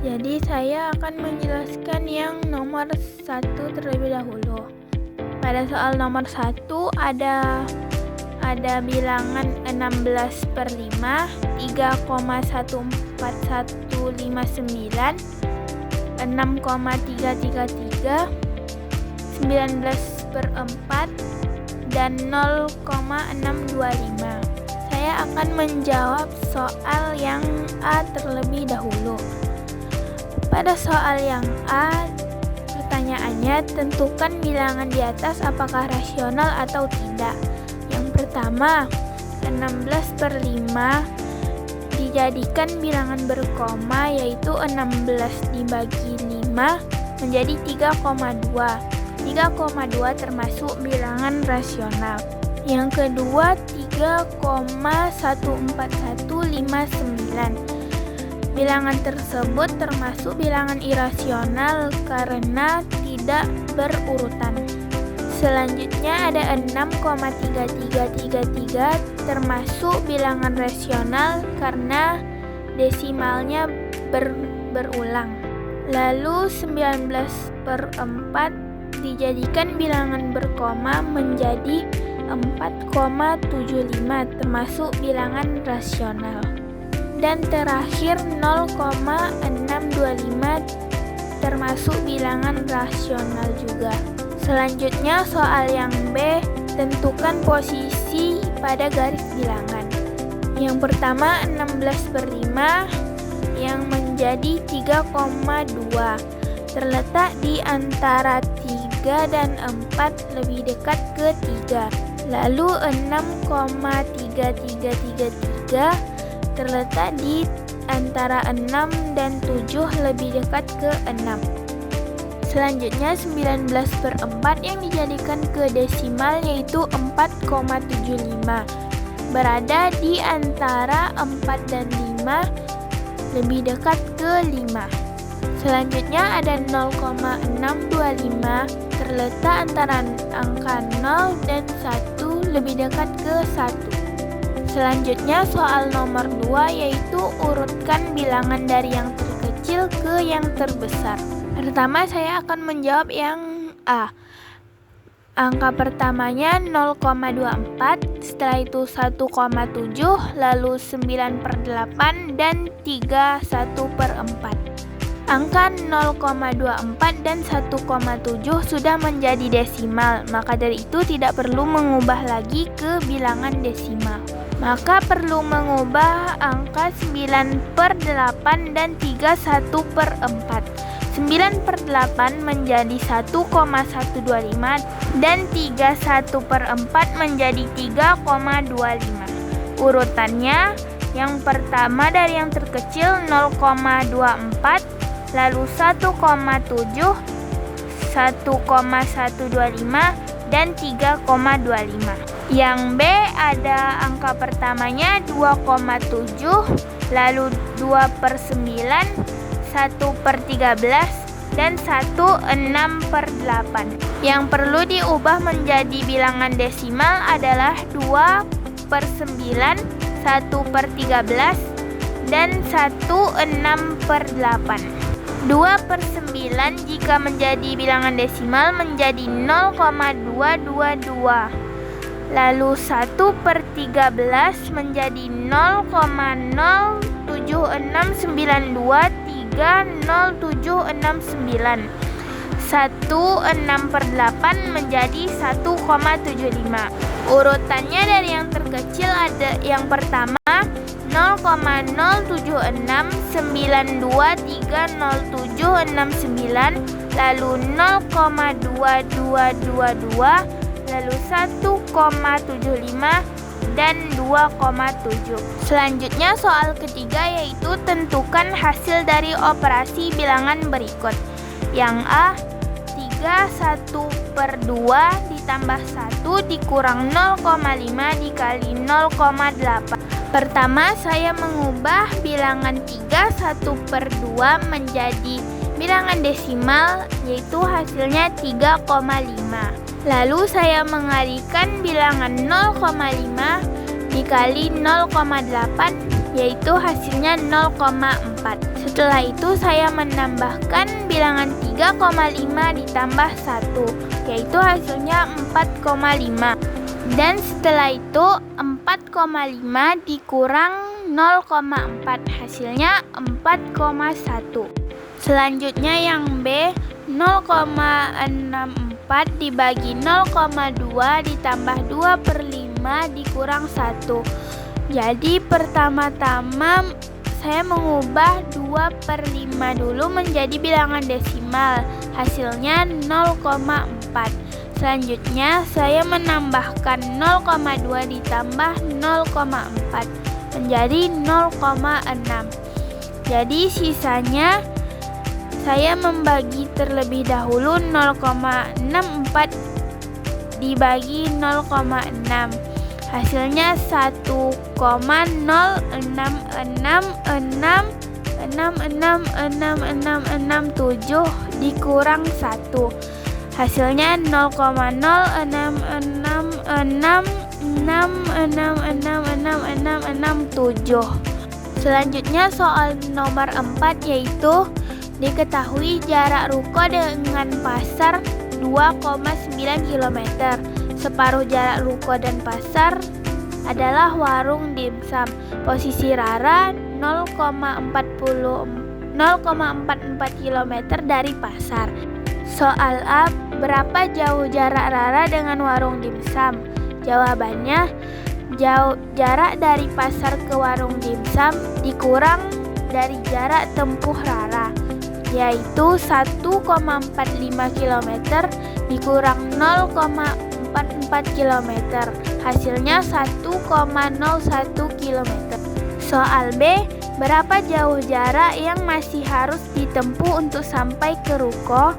Jadi saya akan menjelaskan yang nomor 1 terlebih dahulu. Pada soal nomor 1 ada bilangan 16/5, 3,14159, 6,333, 19/4, dan 0,625. Saya akan menjawab soal yang A terlebih dahulu. Pada soal yang A, pertanyaannya tentukan bilangan di atas apakah rasional atau tidak. Yang pertama, 16/5 dijadikan bilangan berkoma, yaitu 16 dibagi 5 menjadi 3,2. 3,2 termasuk bilangan rasional. Yang kedua, 3,14159. Bilangan tersebut termasuk bilangan irasional karena tidak berurutan. Selanjutnya ada 6,3333 termasuk bilangan rasional karena desimalnya berulang. Lalu 19/4 dijadikan bilangan berkoma menjadi 4,75 termasuk bilangan rasional. Dan terakhir 0,625 termasuk bilangan rasional juga. Selanjutnya soal yang B, tentukan posisi pada garis bilangan. Yang pertama 16/5 yang menjadi 3,2 terletak di antara 3 dan 4, lebih dekat ke 3. Lalu 6,3333 terletak di antara 6 dan 7, lebih dekat ke 6. Selanjutnya 19/4 yang dijadikan ke desimal yaitu 4,75. Berada di antara 4 dan 5, lebih dekat ke 5. Selanjutnya ada 0,625 terletak antara angka 0 dan 1, lebih dekat ke 1. Selanjutnya soal nomor 2 yaitu urutkan bilangan dari yang terkecil ke yang terbesar. Pertama saya akan menjawab yang A. Angka pertamanya 0,24, setelah itu 1,7, lalu 9/8 dan 3/1/4. Angka 0,24 dan 1,7 sudah menjadi desimal, maka dari itu tidak perlu mengubah lagi ke bilangan desimal. Maka perlu mengubah angka 9/8 dan 3/1/4. 9/8 menjadi 1,125 dan 3/1/4 menjadi 3,25. Urutannya, yang pertama dari yang terkecil 0,24, lalu 1,7, 1,125, dan 3,25. Yang B ada angka pertamanya 2,7, lalu 2/9, 1/13, dan 1/6/8. Yang perlu diubah menjadi bilangan desimal adalah 2/9, 1/13, dan 1/6/8. 2/9 jika menjadi bilangan desimal menjadi 0,222. Lalu 1/13 menjadi 0,07692307699. 1/6/8 menjadi 1,75. Urutannya dari yang terkecil ada yang pertama 0,07692307699, lalu 0,2222, lalu 1,75 dan 2,7. Selanjutnya soal ketiga yaitu tentukan hasil dari operasi bilangan berikut. Yang A, 3/1/2 ditambah 1 dikurang 0,5 dikali 0,8. Pertama, saya mengubah bilangan 3/1/2 menjadi bilangan desimal, yaitu hasilnya 3,5. Lalu saya mengalihkan bilangan 0,5 dikali 0,8 yaitu hasilnya 0,4. Setelah itu saya menambahkan bilangan 3,5 ditambah 1, yaitu hasilnya 4,5. Dan setelah itu 4,5 dikurang 0,4, hasilnya 4,1. Selanjutnya yang B, 0,64 dibagi 0,2 ditambah 2/5 dikurang 1. Jadi pertama-tama saya mengubah 2/5 dulu menjadi bilangan desimal, hasilnya 0,4. Selanjutnya saya menambahkan 0,2 ditambah 0,4 menjadi 0,6. Jadi sisanya saya membagi terlebih dahulu 0,64 dibagi 0,6. Hasilnya 1,066666667 dikurang 1. Hasilnya 0,066666667. Selanjutnya soal nomor 4, yaitu diketahui jarak ruko dengan pasar 2,9 km. Separuh jarak ruko dan pasar adalah warung dimsum. Posisi Rara 0,44 km dari pasar. Soal A, berapa jauh jarak Rara dengan warung dimsum? Jawabannya, jarak dari pasar ke warung dimsum dikurang dari jarak tempuh Rara, yaitu 1,45 km dikurang 0,44 km, hasilnya 1,01 km. Soal B, berapa jauh jarak yang masih harus ditempuh untuk sampai ke ruko?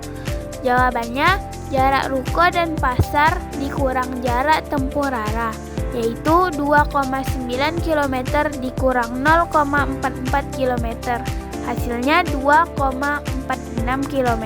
Jawabannya, jarak ruko dan pasar dikurang jarak tempuh Rara, yaitu 2,9 km dikurang 0,44 km, hasilnya 2,46 km.